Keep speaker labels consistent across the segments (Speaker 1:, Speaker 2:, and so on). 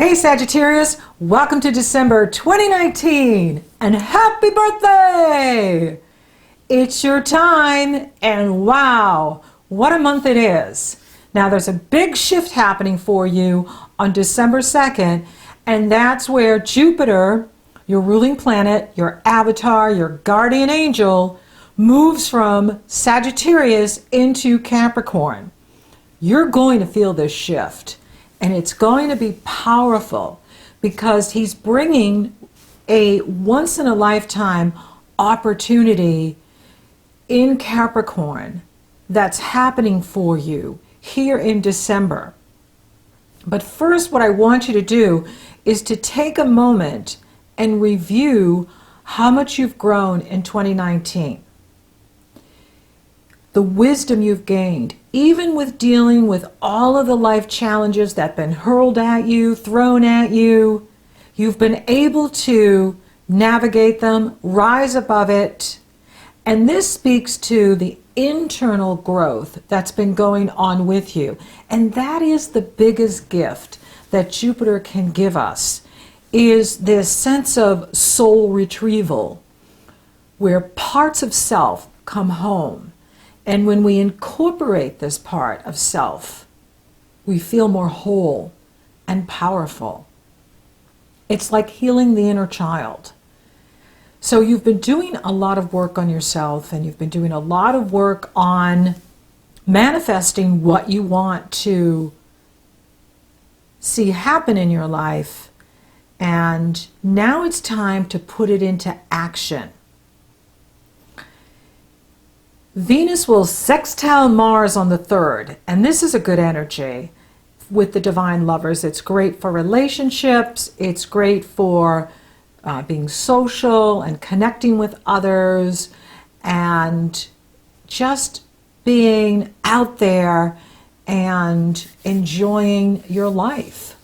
Speaker 1: Hey Sagittarius, welcome to December 2019 and happy birthday! It's your time and wow, what a month it is. Now there's a big shift happening for you on December 2nd, and that's where Jupiter, your ruling planet, your avatar, your guardian angel, moves from Sagittarius into Capricorn. You're going to feel this shift. And it's going to be powerful because he's bringing a once-in-a-lifetime opportunity in Capricorn that's happening for you here in December. But first, what I want you to do is to take a moment and review how much you've grown in 2019. The wisdom you've gained, even with dealing with all of the life challenges that have been hurled at you, thrown at you, you've been able to navigate them, rise above it. And this speaks to the internal growth that's been going on with you. And that is the biggest gift that Jupiter can give us, is this sense of soul retrieval, where parts of self come home. And when we incorporate this part of self, we feel more whole and powerful. It's like healing the inner child. So you've been doing a lot of work on yourself, and you've been doing a lot of work on manifesting what you want to see happen in your life. And now it's time to put it into action. Venus will sextile Mars on the 3rd, and this is a good energy with the divine lovers. It's great for relationships, it's great for being social and connecting with others, and just being out there and enjoying your life.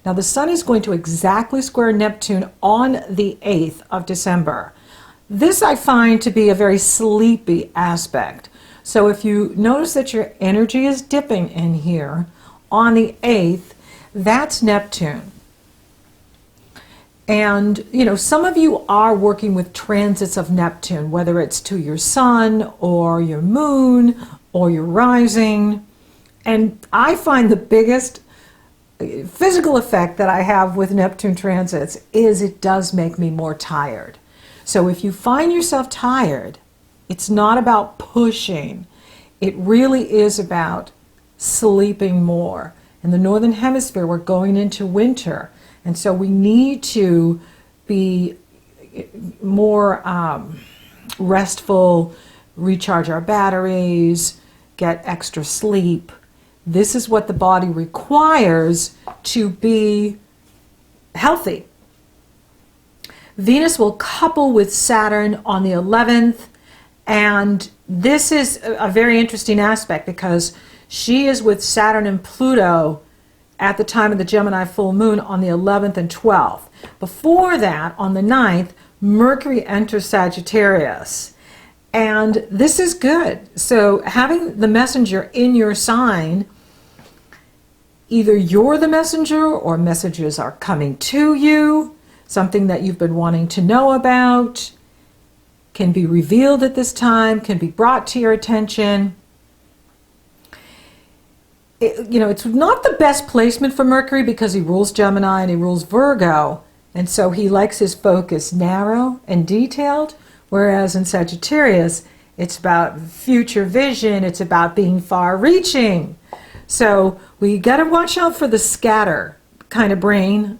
Speaker 1: Now the Sun is going to exactly square Neptune on the 8th of December. This I find to be a very sleepy aspect. So if you notice that your energy is dipping in here on the 8th, that's Neptune. And, you know, some of you are working with transits of Neptune, whether it's to your sun or your moon or your rising. And I find the biggest physical effect that I have with Neptune transits is it does make me more tired. So if you find yourself tired, it's not about pushing. It really is about sleeping more. In the Northern Hemisphere, we're going into winter. And so we need to be more restful, recharge our batteries, get extra sleep. This is what the body requires to be healthy. Venus will couple with Saturn on the 11th, and this is a very interesting aspect because she is with Saturn and Pluto at the time of the Gemini full moon on the 11th and 12th. Before that, on the 9th, Mercury enters Sagittarius, and this is good. So having the messenger in your sign, either you're the messenger or messages are coming to you. Something that you've been wanting to know about can be revealed at this time, can be brought to your attention. It's not the best placement for Mercury because he rules Gemini and he rules Virgo. And so he likes his focus narrow and detailed, whereas in Sagittarius, it's about future vision, it's about being far-reaching. So we got to watch out for the scatter kind of brain,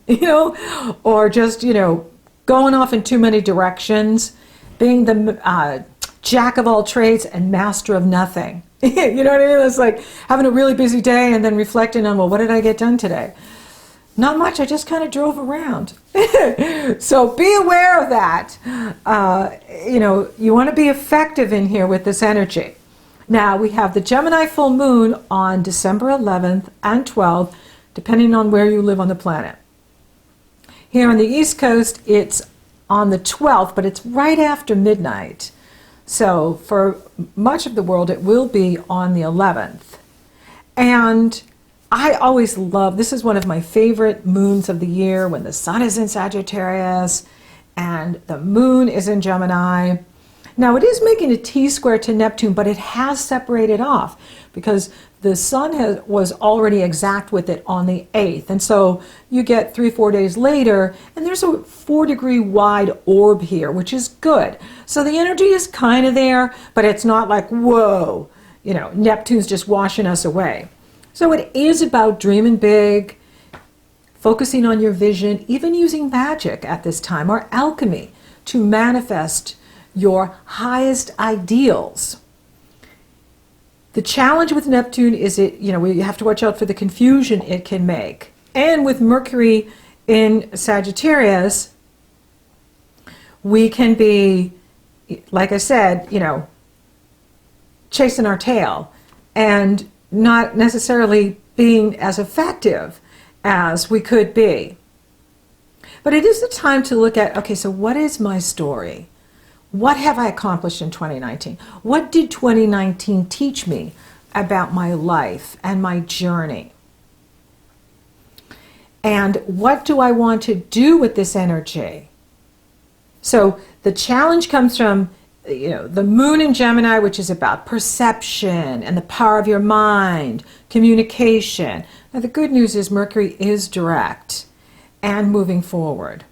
Speaker 1: or just, going off in too many directions, being the jack of all trades and master of nothing. You know what I mean? It's like having a really busy day and then reflecting on, well, what did I get done today? Not much, I just kind of drove around. So be aware of that. You want to be effective in here with this energy. Now we have the Gemini full moon on December 11th and 12th, depending on where you live on the planet. Here on the East Coast, it's on the 12th, but it's right after midnight. So for much of the world, it will be on the 11th. And I always love, this is one of my favorite moons of the year, when the sun is in Sagittarius and the moon is in Gemini. Now it is making a T-square to Neptune, but it has separated off because the sun was already exact with it on the 8th. And so you get 3-4 days later, and there's a 4-degree wide orb here, which is good. So the energy is kind of there, but it's not like, whoa, you know, Neptune's just washing us away. So it is about dreaming big, focusing on your vision, even using magic at this time, or alchemy, to manifest your highest ideals. The challenge with Neptune is we have to watch out for the confusion it can make. And with Mercury in Sagittarius, we can be, like I said, chasing our tail and not necessarily being as effective as we could be. But it is the time to look at, okay, so what is my story? What have I accomplished in 2019? What did 2019 teach me about my life and my journey? And what do I want to do with this energy? So the challenge comes from the moon in Gemini, which is about perception and the power of your mind, communication. Now the good news is Mercury is direct and moving forward.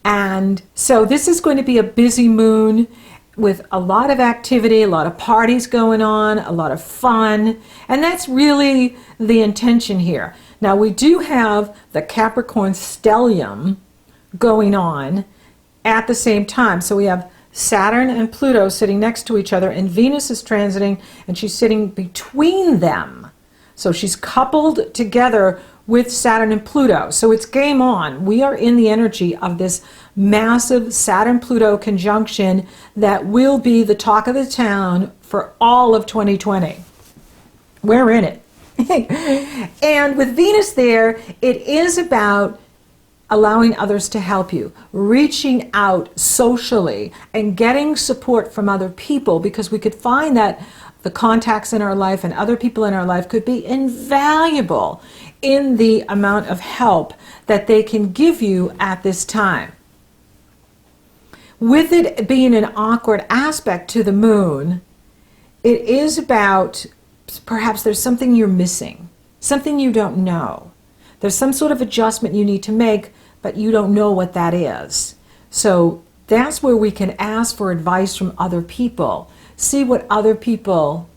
Speaker 1: And so this is going to be a busy moon with a lot of activity, a lot of parties going on, a lot of fun. And that's really the intention here. Now we do have the Capricorn stellium going on at the same time. So we have Saturn and Pluto sitting next to each other, and Venus is transiting, and she's sitting between them. So she's coupled together with Saturn and Pluto. So it's game on. We are in the energy of this massive Saturn-Pluto conjunction that will be the talk of the town for all of 2020. We're in it. And with Venus there, it is about allowing others to help you, reaching out socially and getting support from other people, because we could find that the contacts in our life and other people in our life could be invaluable in the amount of help that they can give you at this time. With it being an awkward aspect to the moon, it is about perhaps there's something you're missing, something you don't know. There's some sort of adjustment you need to make, but you don't know what that is. So that's where we can ask for advice from other people. See what other people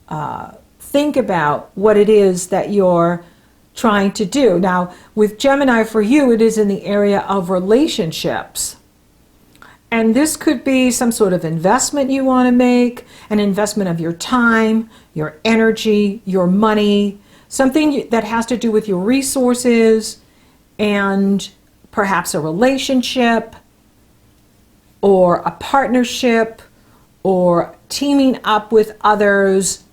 Speaker 1: think about what it is that you're trying to do. Now, with Gemini, for you, it is in the area of relationships. And this could be some sort of investment you want to make, an investment of your time, your energy, your money, something that has to do with your resources, and perhaps a relationship or a partnership or teaming up with others.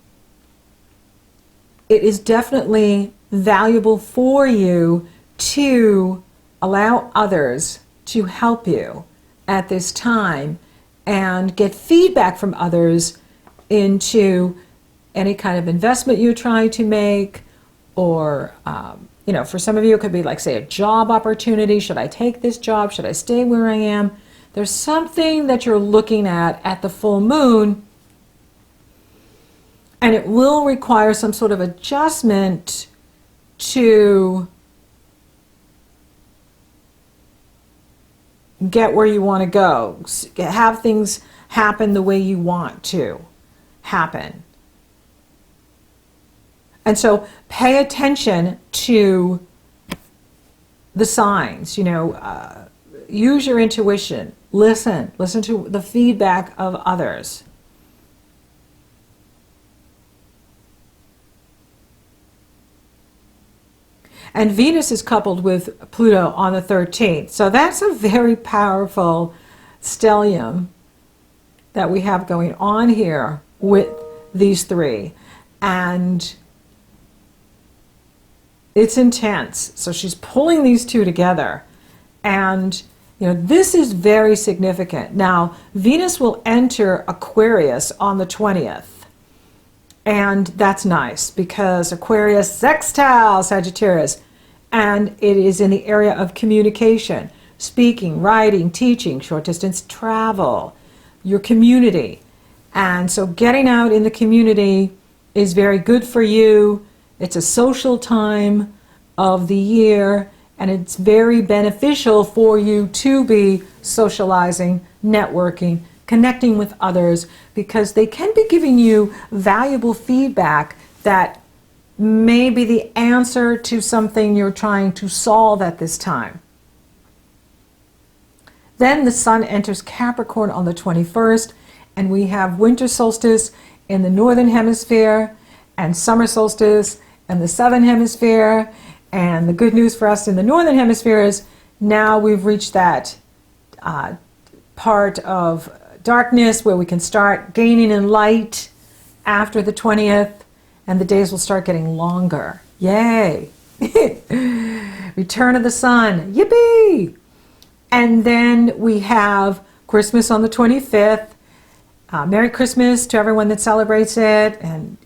Speaker 1: It is definitely valuable for you to allow others to help you at this time and get feedback from others into any kind of investment you're trying to make, or for some of you it could be like, say, a job opportunity. Should I take this job? Should I stay where I am? There's something that you're looking at the full moon, and it will require some sort of adjustment to get where you want to go, have things happen the way you want to happen. And so pay attention to the signs, use your intuition, listen to the feedback of others. And Venus is coupled with Pluto on the 13th. So that's a very powerful stellium that we have going on here with these three. And it's intense. So she's pulling these two together. And, this is very significant. Now, Venus will enter Aquarius on the 20th. And that's nice because Aquarius sextile Sagittarius, and it is in the area of communication, speaking, writing, teaching, short distance travel, your community. And so getting out in the community is very good for you. It's a social time of the year, and it's very beneficial for you to be socializing, networking, connecting with others, because they can be giving you valuable feedback that may be the answer to something you're trying to solve at this time. Then the sun enters Capricorn on the 21st, and we have winter solstice in the northern hemisphere and summer solstice in the southern hemisphere. And the good news for us in the northern hemisphere is now we've reached that part of darkness where we can start gaining in light after the 20th, and the days will start getting longer. Yay! Return of the sun. Yippee! And then we have Christmas on the 25th. Merry Christmas to everyone that celebrates it, and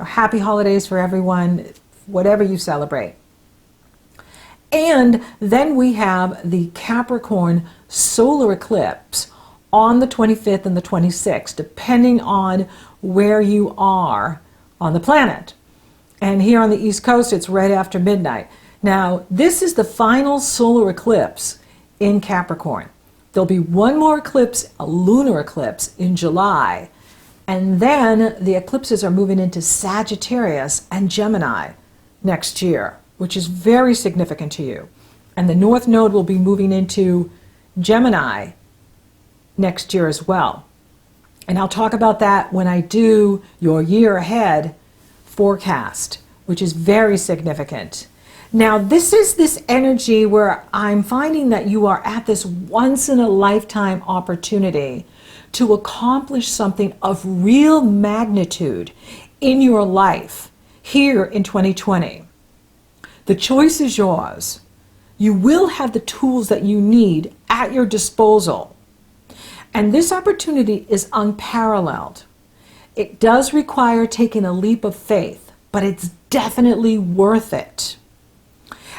Speaker 1: happy holidays for everyone, whatever you celebrate. And then we have the Capricorn solar eclipse on the 25th and the 26th, depending on where you are on the planet. And here on the East Coast, it's right after midnight. Now, this is the final solar eclipse in Capricorn. There'll be one more eclipse, a lunar eclipse, in July. And then the eclipses are moving into Sagittarius and Gemini next year, which is very significant to you. And the North Node will be moving into Gemini next year as well. And I'll talk about that when I do your year ahead forecast, which is very significant. Now, this is this energy where I'm finding that you are at this once-in-a-lifetime opportunity to accomplish something of real magnitude in your life here in 2020. The choice is yours. You will have the tools that you need at your disposal. And this opportunity is unparalleled. It does require taking a leap of faith, but it's definitely worth it.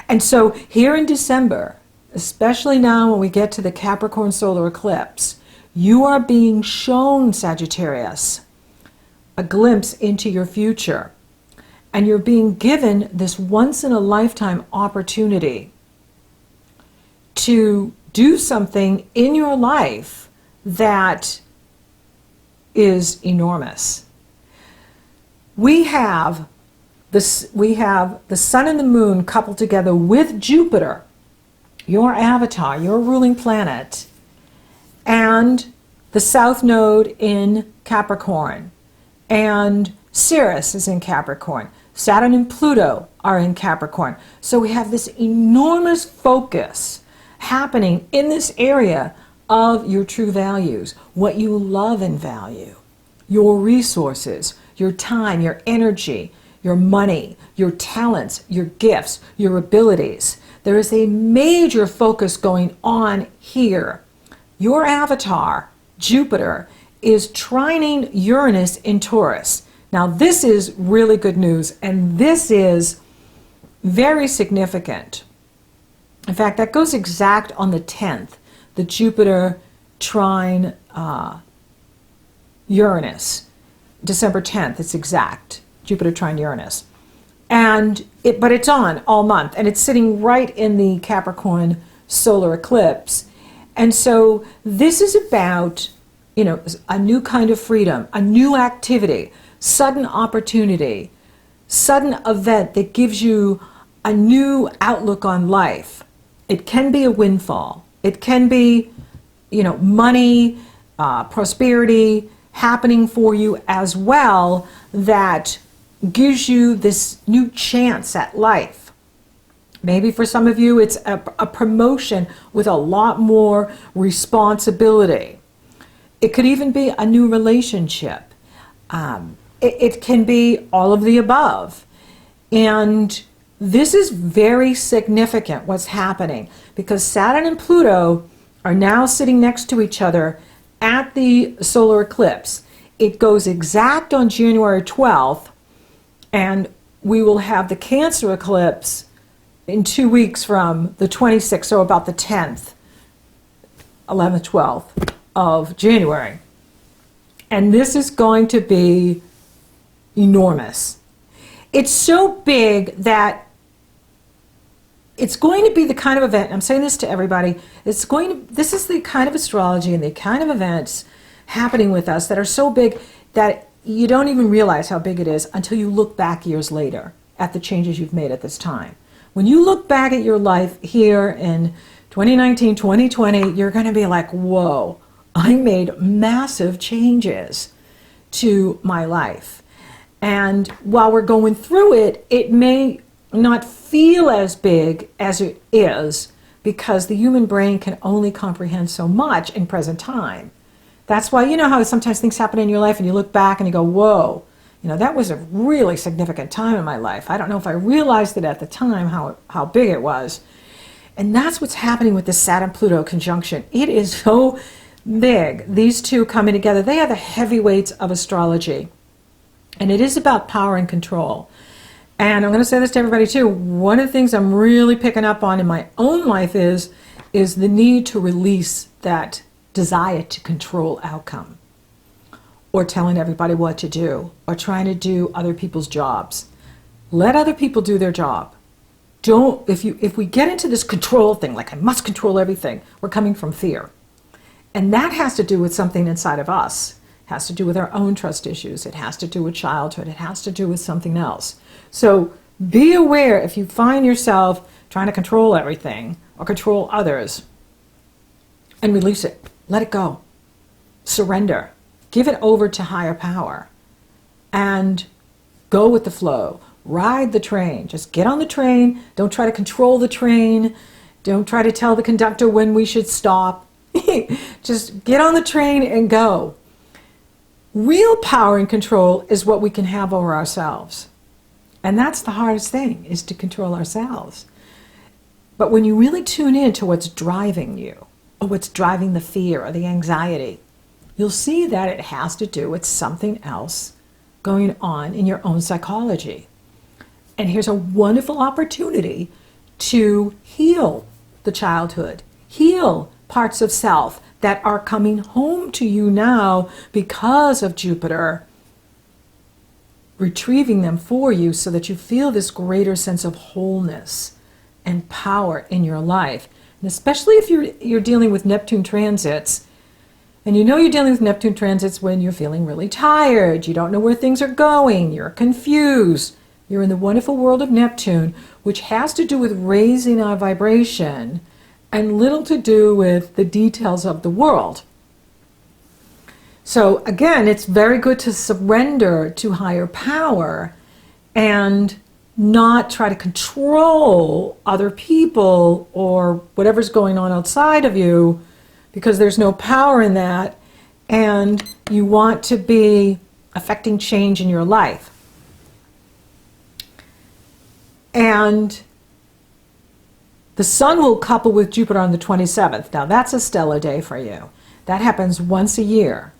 Speaker 1: And so here in December, especially now when we get to the Capricorn solar eclipse, you are being shown, Sagittarius, a glimpse into your future. And you're being given this once-in-a-lifetime opportunity to do something in your life that is enormous. We have the sun and the moon coupled together with Jupiter, your avatar, your ruling planet, and the South Node in Capricorn, and Sirius is in Capricorn. Saturn and Pluto are in Capricorn. So we have this enormous focus happening in this area of your true values, what you love and value, your resources, your time, your energy, your money, your talents, your gifts, your abilities. There is a major focus going on here. Your avatar, Jupiter, is trining Uranus in Taurus. Now, this is really good news, and this is very significant. In fact, that goes exact on the 10th, the Jupiter trine Uranus. December 10th, it's exact. Jupiter trine Uranus. But it's on all month, and it's sitting right in the Capricorn solar eclipse. And so this is about, a new kind of freedom, a new activity, sudden opportunity, sudden event that gives you a new outlook on life. It can be a windfall. It can be, money, prosperity happening for you as well that gives you this new chance at life. Maybe for some of you it's a promotion with a lot more responsibility. It could even be a new relationship. It can be all of the above. And this is very significant what's happening because Saturn and Pluto are now sitting next to each other at the solar eclipse it goes exact on January 12th, and we will have the Cancer eclipse in 2 weeks from the 26th, so about the 10th, 11th, 12th of January. And this is going to be enormous. It's so big that it's going to be the kind of event, and I'm saying this to everybody, this is the kind of astrology and the kind of events happening with us that are so big that you don't even realize how big it is until you look back years later at the changes you've made at this time. When you look back at your life here in 2019, 2020, you're going to be like, whoa, I made massive changes to my life. And while we're going through it, it may not feel as big as it is because the human brain can only comprehend so much in present time. That's why, you know how sometimes things happen in your life and you look back and you go, whoa, you know, that was a really significant time in my life. I don't know if I realized it at the time, how big it was. And that's what's happening with the Saturn-Pluto conjunction. It is so big. These two coming together, they are the heavyweights of astrology. And it is about power and control. And I'm going to say this to everybody too. One of the things I'm really picking up on in my own life is the need to release that desire to control outcome, or telling everybody what to do, or trying to do other people's jobs. Let other people do their job. If we get into this control thing, like I must control everything, we're coming from fear. And that has to do with something inside of us. It has to do with our own trust issues. It has to do with childhood. It has to do with something else. So be aware if you find yourself trying to control everything or control others, and release it. Let it go. Surrender. Give it over to higher power. And go with the flow. Ride the train. Just get on the train. Don't try to control the train. Don't try to tell the conductor when we should stop. Just get on the train and go. Real power and control is what we can have over ourselves. And that's the hardest thing, is to control ourselves. But when you really tune in to what's driving you, or what's driving the fear or the anxiety, you'll see that it has to do with something else going on in your own psychology. And here's a wonderful opportunity to heal the childhood, heal parts of self that are coming home to you now because of Jupiter retrieving them for you, so that you feel this greater sense of wholeness and power in your life. And especially if you're dealing with Neptune transits, and you know you're dealing with Neptune transits when you're feeling really tired, you don't know where things are going, you're confused. You're in the wonderful world of Neptune, which has to do with raising our vibration and little to do with the details of the world. So again, it's very good to surrender to higher power and not try to control other people or whatever's going on outside of you, because there's no power in that, and you want to be affecting change in your life. And the Sun will couple with Jupiter on the 27th. Now that's a stellar day for you. That happens once a year.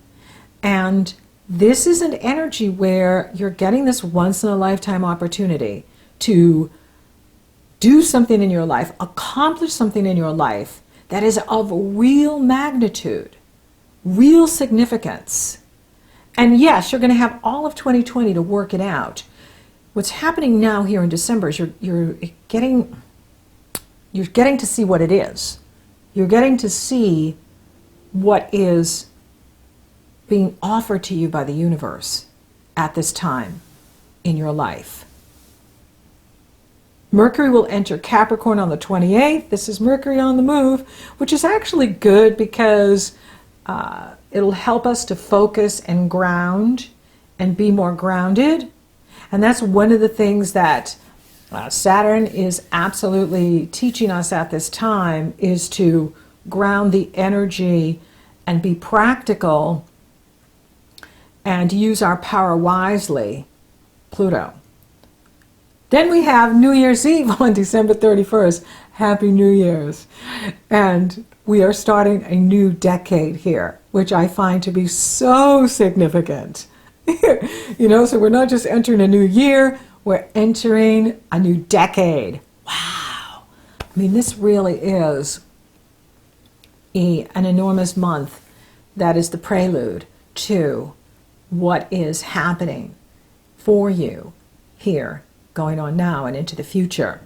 Speaker 1: And this is an energy where you're getting this once-in-a-lifetime opportunity to do something in your life, accomplish something in your life that is of real magnitude, real significance. And yes, you're going to have all of 2020 to work it out. What's happening now here in December is you're getting to see what it is. You're getting to see what is being offered to you by the universe at this time in your life. Mercury will enter Capricorn on the 28th. This is Mercury on the move, which is actually good because it'll help us to focus and ground and be more grounded. And that's one of the things that Saturn is absolutely teaching us at this time, is to ground the energy and be practical and use our power wisely, Pluto. Then we have New Year's Eve on December 31st. Happy New Year's. And we are starting a new decade here, which I find to be so significant. So we're not just entering a new year, we're entering a new decade. Wow. I mean, this really is an enormous month that is the prelude to what is happening for you here, going on now and into the future.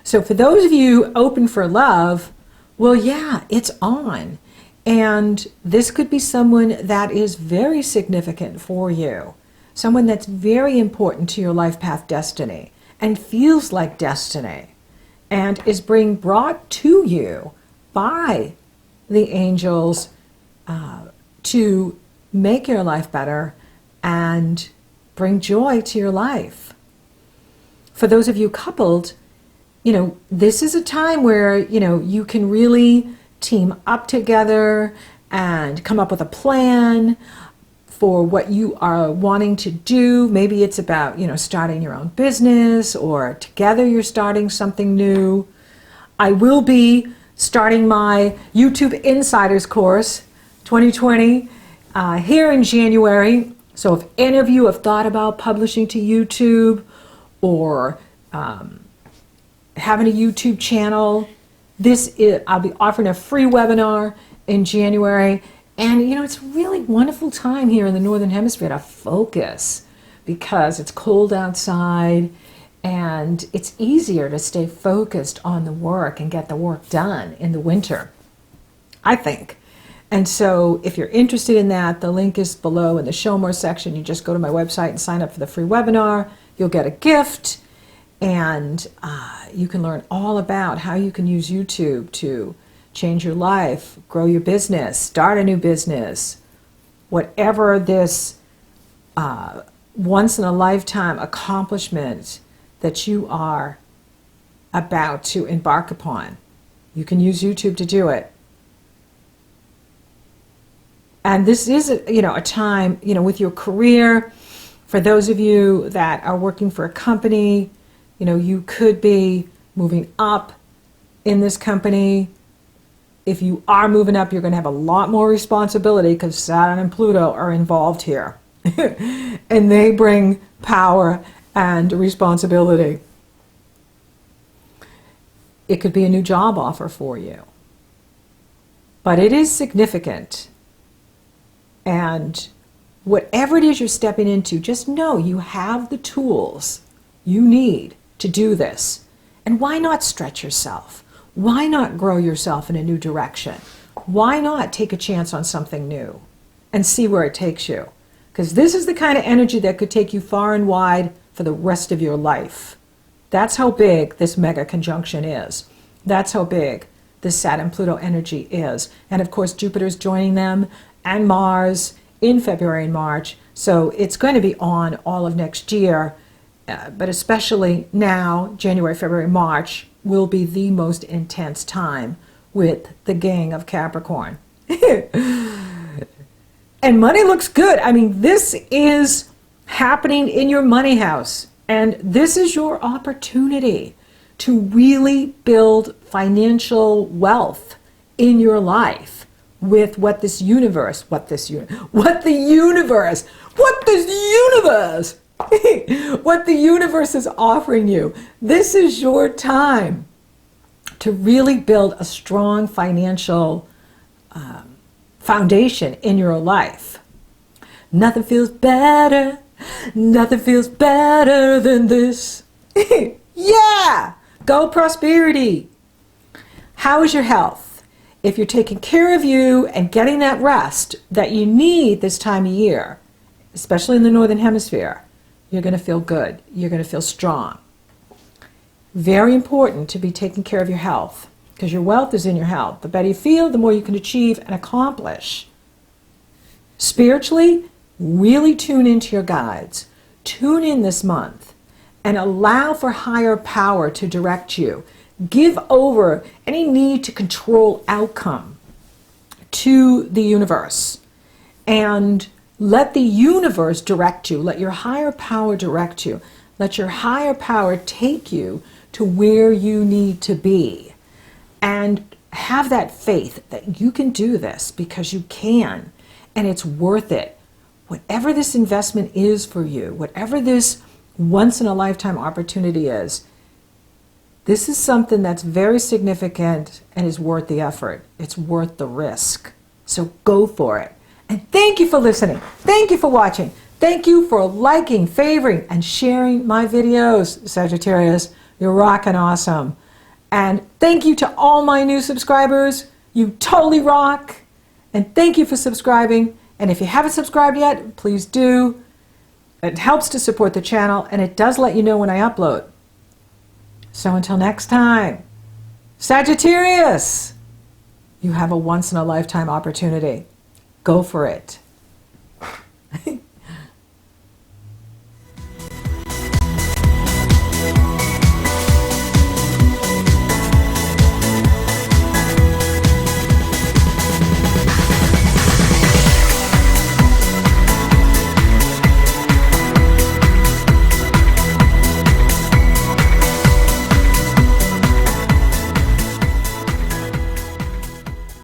Speaker 1: So for those of you open for love, well, yeah, it's on. And this could be someone that is very significant for you, someone that's very important to your life path destiny and feels like destiny and is being brought to you by the angels to make your life better and bring joy to your life. For those of you coupled, this is a time where, you can really team up together and come up with a plan for what you are wanting to do. Maybe it's about, starting your own business, or together you're starting something new. I will be starting my YouTube Insiders course 2020 here in January. So if any of you have thought about publishing to YouTube or having a YouTube channel, I'll be offering a free webinar in January. And it's a really wonderful time here in the Northern Hemisphere to focus, because it's cold outside and it's easier to stay focused on the work and get the work done in the winter, I think. And so if you're interested in that, the link is below in the Show More section. You just go to my website and sign up for the free webinar. You'll get a gift, and you can learn all about how you can use YouTube to change your life, grow your business, start a new business, whatever this once-in-a-lifetime accomplishment that you are about to embark upon. You can use YouTube to do it. And this is, a time, with your career, for those of you that are working for a company, you could be moving up in this company. If you are moving up, you're going to have a lot more responsibility, because Saturn and Pluto are involved here. And they bring power and responsibility. It could be a new job offer for you. But it is significant. And whatever it is you're stepping into, just know you have the tools you need to do this. And why not stretch yourself? Why not grow yourself in a new direction? Why not take a chance on something new and see where it takes you? Because this is the kind of energy that could take you far and wide for the rest of your life. That's how big this mega conjunction is. That's how big this Saturn-Pluto energy is. And of course, Jupiter's joining them, and Mars in February and March. So it's going to be on all of next year. But especially now, January, February, March will be the most intense time with the gang of Capricorn. And money looks good. I mean, this is happening in your money house. And this is your opportunity to really build financial wealth in your life with what the universe is offering you. This is your time to really build a strong financial foundation in your life. Nothing feels better. Nothing feels better than this. Yeah! Go prosperity. How is your health? If you're taking care of you and getting that rest that you need this time of year, especially in the Northern Hemisphere, you're going to feel good. You're going to feel strong. Very important to be taking care of your health, because your wealth is in your health. The better you feel, the more you can achieve and accomplish. Spiritually, really tune into your guides. Tune in this month and allow for higher power to direct you. Give over any need to control outcome to the universe, and let the universe direct you. Let your higher power direct you. Let your higher power take you to where you need to be. And have that faith that you can do this, because you can, and it's worth it. Whatever this investment is for you, whatever this once in a lifetime opportunity is, this is something that's very significant and is worth the effort. It's worth the risk. So go for it. And thank you for listening. Thank you for watching. Thank you for liking, favoring, and sharing my videos, Sagittarius. You're rocking awesome. And thank you to all my new subscribers. You totally rock. And thank you for subscribing. And if you haven't subscribed yet, please do. It helps to support the channel, and it does let you know when I upload. So until next time, Sagittarius, you have a once-in-a-lifetime opportunity. Go for it.